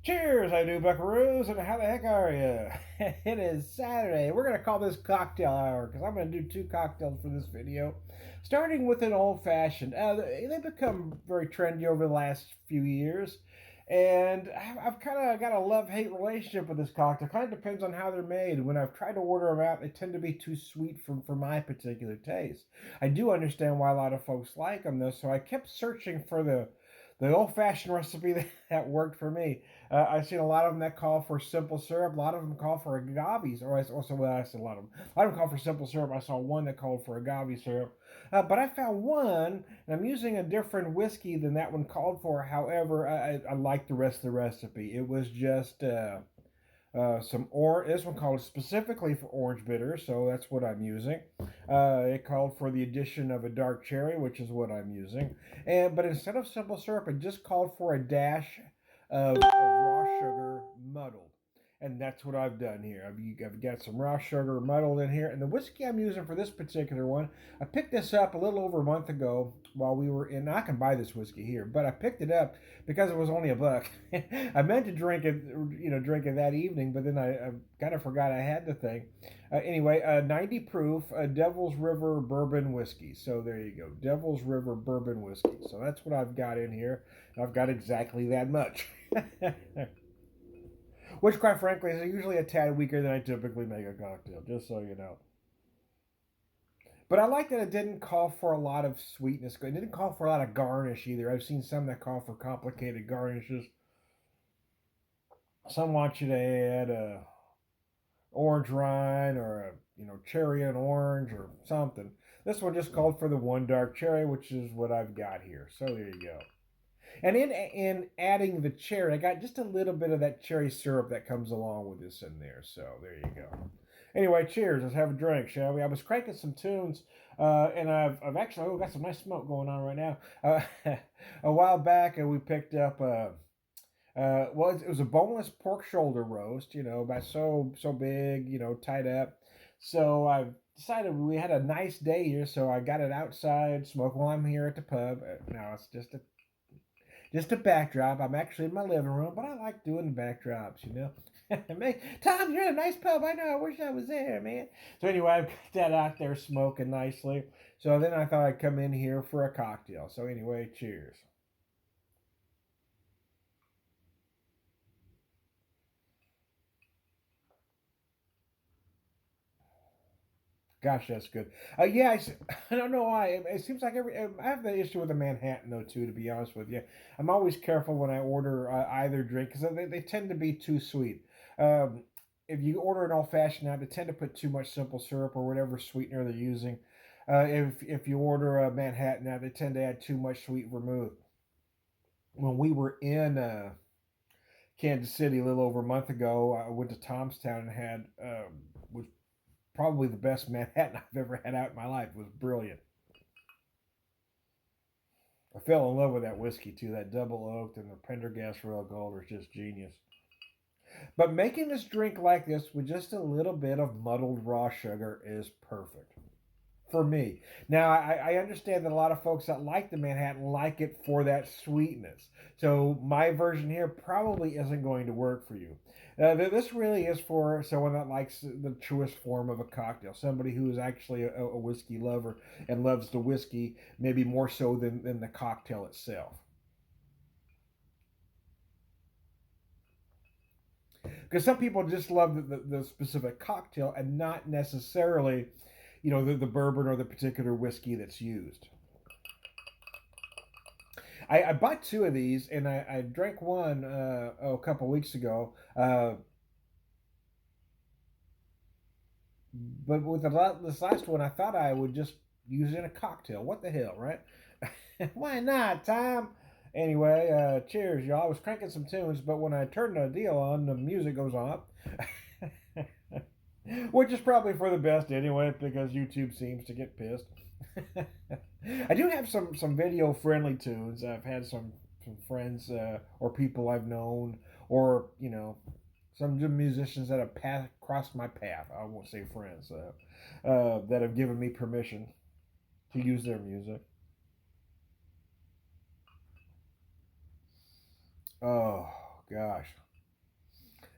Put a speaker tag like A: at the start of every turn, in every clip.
A: Cheers, I do buckaroos, and how the heck are you? It is Saturday. We're going to call this cocktail hour because I'm going to do two cocktails for this video. Starting with an old fashioned. They've become very trendy over the last few years, and I've kind of got a love hate relationship with this cocktail. Kind of depends on how they're made. When I've tried to order them out, they tend to be too sweet for my particular taste. I do understand why a lot of folks like them, though, so I kept searching for the old-fashioned recipe that worked for me. I've seen a lot of them that call for simple syrup. A lot of them call for agaves, or I also well, I said a lot of them. A lot of them call for simple syrup. I saw one that called for agave syrup, but I found one, and I'm using a different whiskey than that one called for. However, I like the rest of the recipe. It was just some orange. This one called specifically for orange bitter, so that's what I'm using. It called for the addition of a dark cherry, which is what I'm using. But instead of simple syrup, it just called for a dash of raw sugar muddled. And that's what I've done here. I've got some raw sugar muddled in here. And the whiskey I'm using for this particular one, I picked this up a little over a month ago while we were in. I can buy this whiskey here, but I picked it up because it was only $1. I meant to drink it, drink it that evening, but then I kind of forgot I had the thing. Anyway, 90 proof Devil's River bourbon whiskey. So there you go, Devil's River bourbon whiskey. So that's what I've got in here. I've got exactly that much. Which, quite frankly, is usually a tad weaker than I typically make a cocktail, just so you know. But I like that it didn't call for a lot of sweetness. It didn't call for a lot of garnish either. I've seen some that call for complicated garnishes. Some want you to add a orange rind or a cherry and orange or something. This one just called for the one dark cherry, which is what I've got here. So there you go. And in adding the cherry, I got just a little bit of that cherry syrup that comes along with this in there. So there you go. Anyway, cheers. Let's have a drink, shall we? I was cranking some tunes, and I've actually got some nice smoke going on right now. A while back, we picked up. Well, it was a boneless pork shoulder roast. About so big. Tied up. So I decided we had a nice day here, so I got it outside, smoking while I'm here at the pub. Now it's just a backdrop. I'm actually in my living room, but I like doing the backdrops. Tom, you're in a nice pub. I know. I wish I was there, man. So anyway, I've got that out there smoking nicely. So then I thought I'd come in here for a cocktail. So anyway, cheers. Gosh, that's good. Yeah, I don't know why. It seems like I have the issue with the Manhattan though too. To be honest with you, I'm always careful when I order either drink because they tend to be too sweet. Um, if you order an old fashioned now, they tend to put too much simple syrup or whatever sweetener they're using. If you order a Manhattan now, they tend to add too much sweet vermouth. When we were in Kansas City a little over a month ago, I went to Tomstown and had was probably the best Manhattan I've ever had out in my life. It was brilliant. I fell in love with that whiskey too. That double oaked and the Pendergast Royal Gold is just genius. But making this drink like this with just a little bit of muddled raw sugar is perfect for me. Now, I understand that a lot of folks that like the Manhattan like it for that sweetness. So my version here probably isn't going to work for you. This really is for someone that likes the truest form of a cocktail, somebody who is actually a whiskey lover and loves the whiskey maybe more so than the cocktail itself. Because some people just love the specific cocktail and not necessarily, the bourbon or the particular whiskey that's used. I bought two of these and I drank one a couple weeks ago. But with this last one, I thought I would just use it in a cocktail. What the hell, right? Why not, Tom? Anyway, cheers, y'all. I was cranking some tunes, but when I turn the deal on, the music goes off. Which is probably for the best anyway, because YouTube seems to get pissed. I do have some video friendly tunes. I've had some friends or people I've known, or some good musicians that have crossed my path. I won't say friends that have given me permission to use their music. Oh gosh.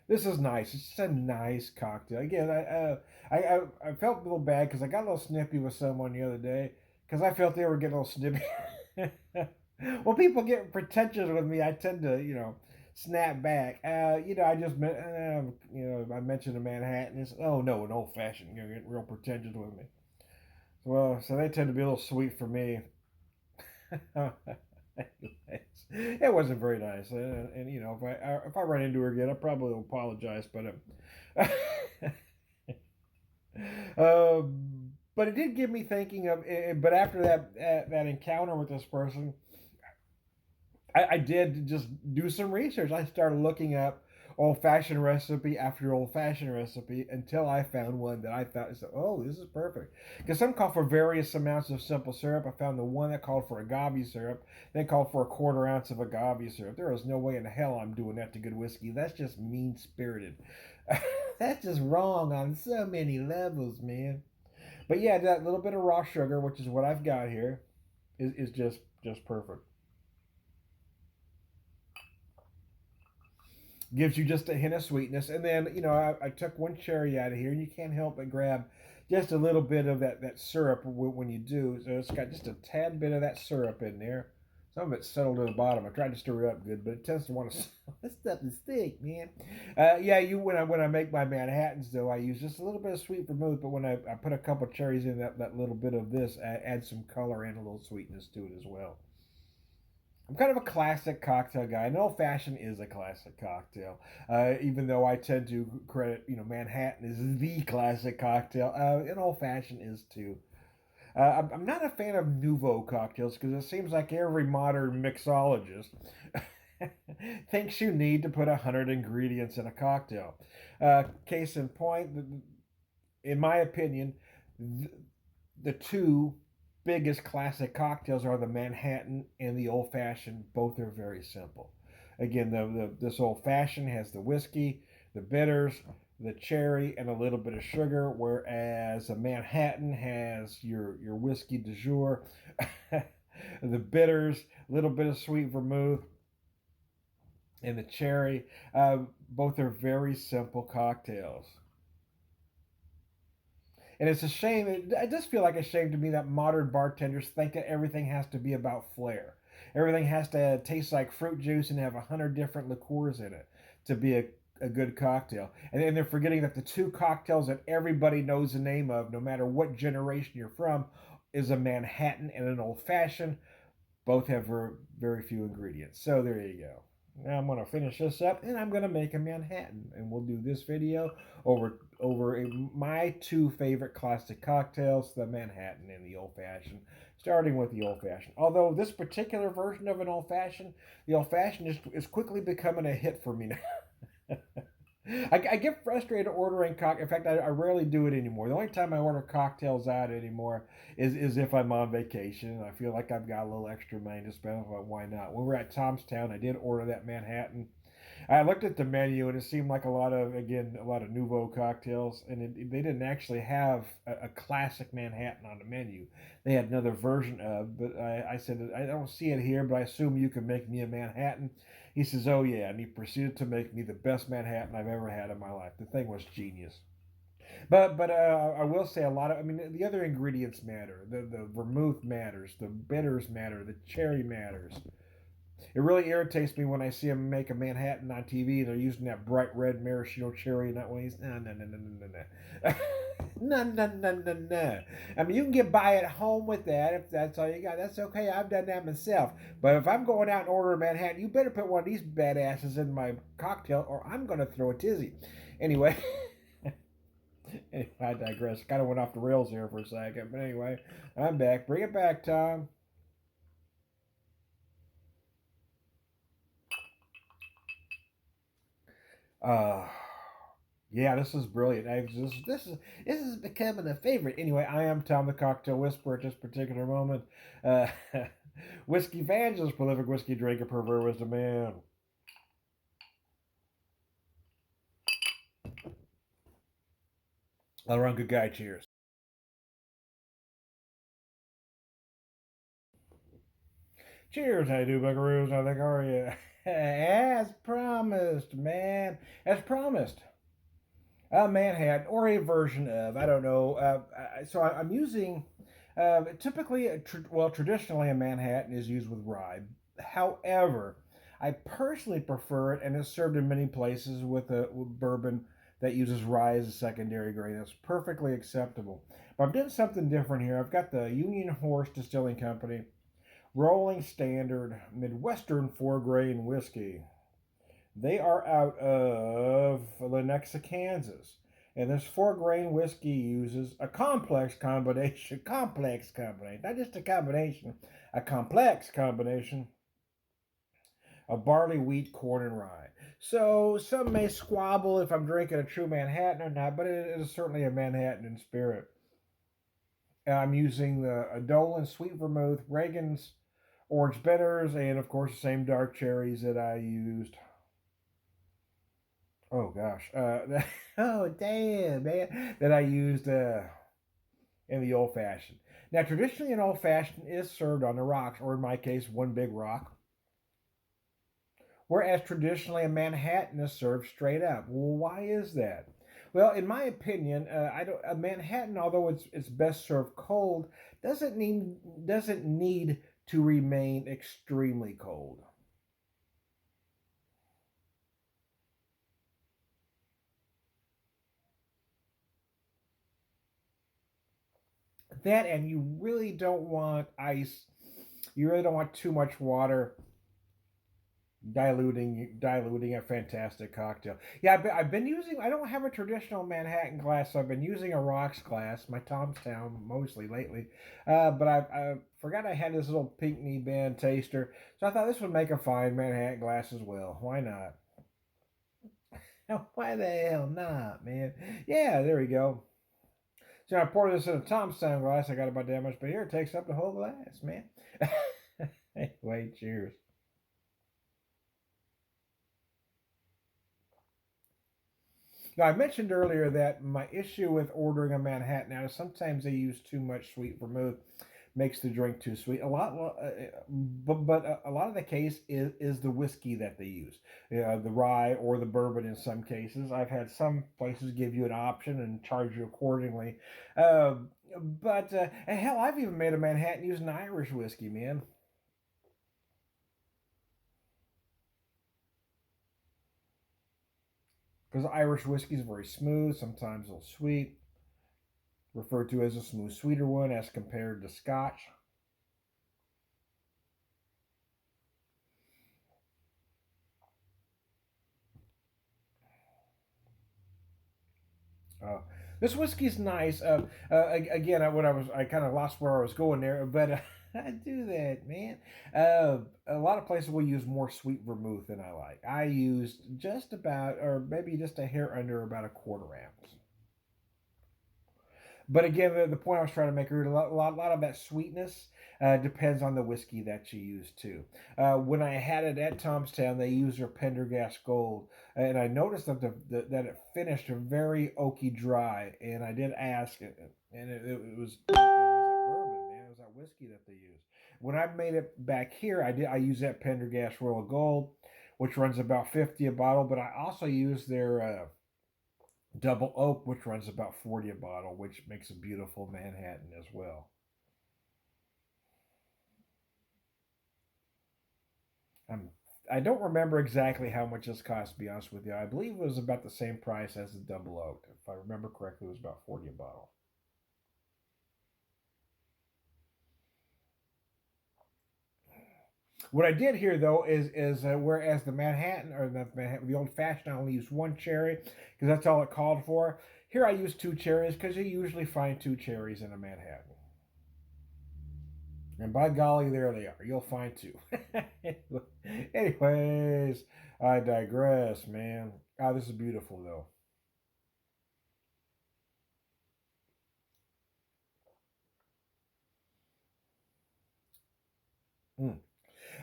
A: This is nice. It's just a nice cocktail. Again, I felt a little bad because I got a little snippy with someone the other day because I felt they were getting a little snippy. When people get pretentious with me, I tend to, snap back. I just, I mentioned a Manhattan. It's, oh no, an old fashioned. You're getting real pretentious with me. Well, so they tend to be a little sweet for me. Anyways, it wasn't very nice, and if I run into her again, I probably will apologize. But it did get me thinking of. But after that encounter with this person, I did just do some research. I started looking up old fashioned recipe after old fashioned recipe until I found one that I thought, oh, this is perfect. Because some call for various amounts of simple syrup. I found the one that called for agave syrup, then called for a quarter ounce of agave syrup. There was no way in hell I'm doing that to good whiskey. That's just mean spirited. That's just wrong on so many levels, man. But yeah, that little bit of raw sugar, which is what I've got here, is just perfect. Gives you just a hint of sweetness. And then, I took one cherry out of here, and you can't help but grab just a little bit of that syrup when you do. So it's got just a tad bit of that syrup in there. Some of it's settled to the bottom. I tried to stir it up good, but it tends to want to. This stuff is thick, man. Yeah, when I make my Manhattans though, I use just a little bit of sweet vermouth. But when I put a couple cherries in that little bit of this, I add some color and a little sweetness to it as well. I'm kind of a classic cocktail guy. An old fashioned is a classic cocktail, even though I tend to credit, Manhattan is the classic cocktail. An old fashioned is too. I'm not a fan of nouveau cocktails because it seems like every modern mixologist thinks you need to put 100 ingredients in a cocktail. Case in point, in my opinion, the, the two biggest classic cocktails are the Manhattan and the Old Fashioned. Both are very simple. Again, this Old Fashioned has the whiskey, the bitters, the cherry, and a little bit of sugar, whereas a Manhattan has your whiskey du jour, the bitters, a little bit of sweet vermouth, and the cherry. Both are very simple cocktails. And it's a shame. It does feel like a shame to me that modern bartenders think that everything has to be about flair. Everything has to taste like fruit juice and have 100 different liqueurs in it to be a good cocktail. And then they're forgetting that the two cocktails that everybody knows the name of, no matter what generation you're from, is a Manhattan and an old fashioned. Both have very few ingredients. So there you go. Now I'm going to finish this up and I'm going to make a Manhattan. And we'll do this video over my two favorite classic cocktails, the Manhattan and the Old Fashioned, starting with the Old Fashioned. Although this particular version of an Old Fashioned, the Old Fashioned is quickly becoming a hit for me now. I get frustrated ordering In fact, I rarely do it anymore. The only time I order cocktails out anymore is if I'm on vacation and I feel like I've got a little extra money to spend. Why not? When we were at Tom's Town, I did order that Manhattan. I looked at the menu and it seemed like a lot of nouveau cocktails, and they didn't actually have a classic Manhattan on the menu. They had another version of, but I said I don't see it here, but I assume you can make me a Manhattan. He says, "Oh yeah," and he proceeded to make me the best Manhattan I've ever had in my life. The thing was genius. But I will say a lot of. I mean, the other ingredients matter. The vermouth matters. The bitters matter. The cherry matters. It really irritates me when I see them make a Manhattan on TV and they're using that bright red maraschino cherry, not one of these. No, no, no, no, no, no. No, no, no, no, no. I mean, you can get by at home with that if that's all you got. That's okay. I've done that myself. But if I'm going out and ordering Manhattan, you better put one of these badasses in my cocktail or I'm going to throw a tizzy. Anyway, I digress. Kind of went off the rails here for a second. But anyway, I'm back. Bring it back, Tom. Uh, Yeah, this is brilliant. This is becoming a favorite. Anyway, I am Tom the Cocktail Whisperer at this particular moment. Uh, whiskey evangelist, prolific whiskey drinker, pervert wisdom man. All around good guy. Cheers. Cheers, how you do, buckaroos? How the heck are you? As promised, man. As promised. A Manhattan or a version of, I don't know. So I'm using, typically, traditionally a Manhattan is used with rye. However, I personally prefer it, and it's served in many places with bourbon that uses rye as a secondary grain. That's perfectly acceptable. But I'm doing something different here. I've got the Union Horse Distilling Company Rolling Standard Midwestern 4 grain whiskey. They are out of Lenexa, Kansas. And this 4 grain whiskey uses a complex combination, not just a combination, a complex combination of barley, wheat, corn, and rye. So some may squabble if I'm drinking a true Manhattan or not, but it is certainly a Manhattan in spirit. I'm using the Dolan Sweet Vermouth, Reagan's Orange Bitters, and of course the same dark cherries that I used. Oh gosh. Oh damn, man. That I used in the old fashioned. Now, traditionally, an old fashioned is served on the rocks, or in my case, one big rock. Whereas traditionally, a Manhattan is served straight up. Well, why is that? Well, in my opinion, a Manhattan, although it's best served cold, doesn't need to remain extremely cold. That, and you really don't want ice. You really don't want too much water diluting a fantastic cocktail. Yeah, I've been using. I don't have a traditional Manhattan glass. So I've been using a rocks glass, my Tomstown mostly lately. But I forgot I had this little Pinckney Band taster, so I thought this would make a fine Manhattan glass as well. Why not? Why the hell not, man? Yeah, there we go. So I pour this in a Tomstown glass. I got about that much, but here it takes up the whole glass, man. Anyway, cheers. Now, I mentioned earlier that my issue with ordering a Manhattan now is sometimes they use too much sweet vermouth, makes the drink too sweet. But a lot of the case is the whiskey that they use, the rye or the bourbon. In some cases, I've had some places give you an option and charge you accordingly. Uh, but and hell, I've even made a Manhattan using Irish whiskey, man. Because Irish whiskey is very smooth, sometimes a little sweet, referred to as a smooth, sweeter one as compared to Scotch. Uh, this whiskey's nice. Again, I kind of lost where I was going there, but I do that, man. A lot of places will use more sweet vermouth than I like. I used just about, or maybe just a hair under, about a quarter ounce. But again, the point I was trying to make earlier, a lot of that sweetness depends on the whiskey that you use too. When I had it at Tomstown, they used their Pendergast Gold, and I noticed that it finished very oaky dry. And I did ask, and it was a bourbon, man. It was that whiskey that they used. When I made it back here, I use that Pendergast Royal Gold, which runs about 50 a bottle. But I also use their double oak, which runs about 40 a bottle, which makes a beautiful Manhattan as well. I'm, I don't remember exactly how much this cost, to be honest with you. I believe it was about the same price as the double oak. If I remember correctly, it was about 40 a bottle. What I did here, though, is whereas the old fashioned, I only used one cherry because that's all it called for. Here I use two cherries because you usually find two cherries in a Manhattan. And by golly, there they are. You'll find two. Anyways, I digress, man. Ah, this is beautiful, though. Mm.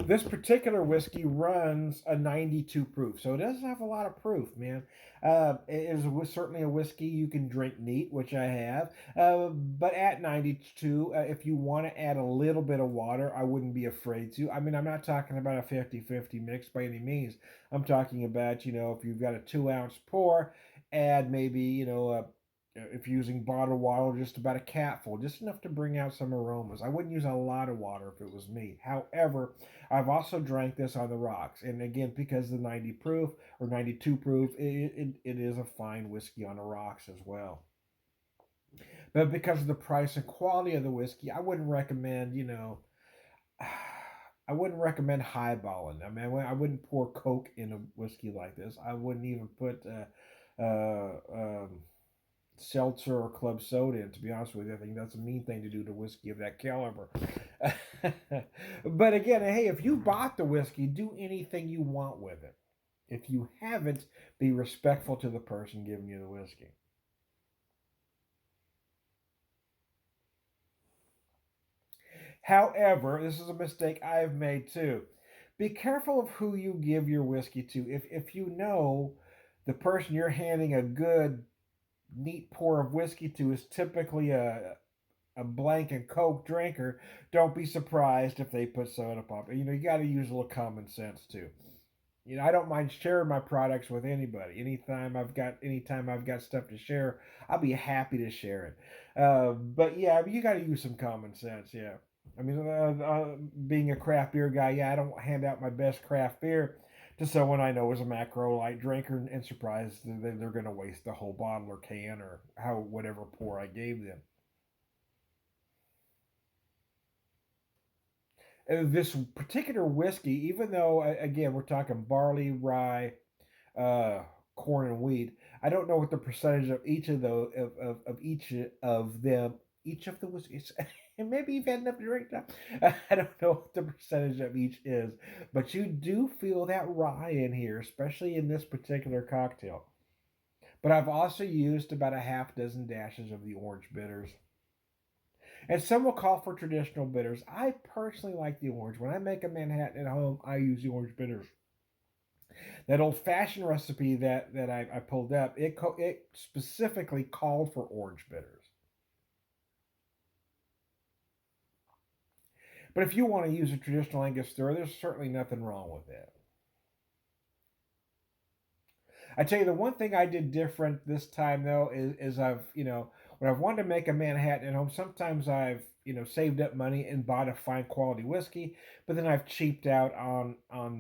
A: This particular whiskey runs a 92 proof, so it doesn't have a lot of proof, man. It is certainly a whiskey you can drink neat, which I have. But at 92, if you want to add a little bit of water, I wouldn't be afraid to. I mean, I'm not talking about a 50-50 mix by any means. I'm talking about, if you've got a 2 ounce pour, add maybe, if you're using bottled water, just about a capful, just enough to bring out some aromas. I wouldn't use a lot of water if it was me. However, I've also drank this on the rocks. And again, because the 90 proof or 92 proof, it is a fine whiskey on the rocks as well. But because of the price and quality of the whiskey, I wouldn't recommend, I wouldn't recommend highballing. I mean, I wouldn't pour Coke in a whiskey like this. I wouldn't even put seltzer or club soda in, to be honest with you. I think that's a mean thing to do to whiskey of that caliber. But again, hey, if you bought the whiskey, do anything you want with it. If you haven't, be respectful to the person giving you the whiskey. However, this is a mistake I've made too. Be careful of who you give your whiskey to. If you know the person you're handing a good, neat pour of whiskey to is typically a blank and Coke drinker, don't be surprised if they put soda pop. You got to use a little common sense too. I don't mind sharing my products with anybody. Anytime I've got stuff to share, I'll be happy to share it. But yeah, you got to use some common sense. Yeah, I mean, being a craft beer guy, yeah, I don't hand out my best craft beer to someone I know is a macro light drinker and surprised that they're going to waste the whole bottle or can or whatever pour I gave them. This particular whiskey, even though again we're talking barley, rye, uh, corn, and wheat, I don't know what the percentage of each of those of each of them, each of the whiskeys. And maybe you've had enough to drink now. I don't know what the percentage of each is, but you do feel that rye in here, especially in this particular cocktail. But I've also used about a half dozen dashes of the orange bitters. And some will call for traditional bitters. I personally like the orange. When I make a Manhattan at home, I use the orange bitters. That old fashioned recipe that I pulled up, it specifically called for orange bitters. But if you want to use a traditional Angostura, there's certainly nothing wrong with it. I tell you, the one thing I did different this time though is when I've wanted to make a Manhattan at home, sometimes I've saved up money and bought a fine quality whiskey, but then I've cheaped out on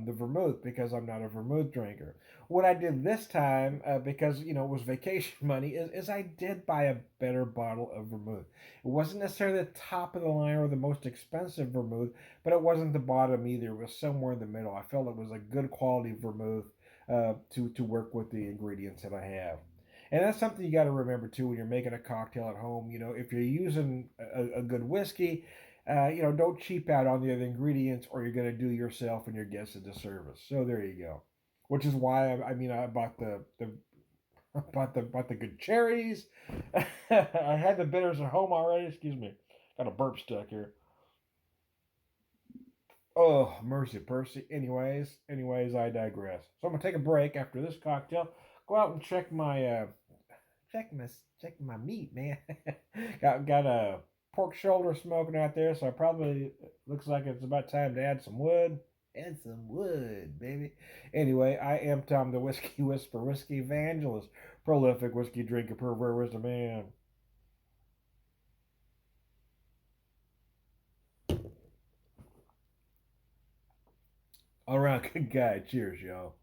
A: the vermouth because I'm not a vermouth drinker. What I did this time, because it was vacation money, is I did buy a better bottle of vermouth. It wasn't necessarily the top of the line or the most expensive vermouth, but it wasn't the bottom either. It was somewhere in the middle. I felt it was a good quality vermouth to work with the ingredients that I have. And that's something you got to remember too when you're making a cocktail at home. If you're using a good whiskey, don't cheap out on the other ingredients, or you're going to do yourself and your guests a disservice. So there you go. Which is why I bought bought the good cherries. I had the bitters at home already. Excuse me, got a burp stuck here. Oh, mercy, Percy. Anyways, I digress. So I'm gonna take a break after this cocktail. Go out and check my meat, man. got a pork shoulder smoking out there, so I probably looks like it's about time to add some wood. Add some wood, baby. Anyway, I am Tom, the Whiskey Whisper, Whiskey Evangelist, prolific whiskey drinker, pervert wisdom man. All around good guy. Cheers, y'all.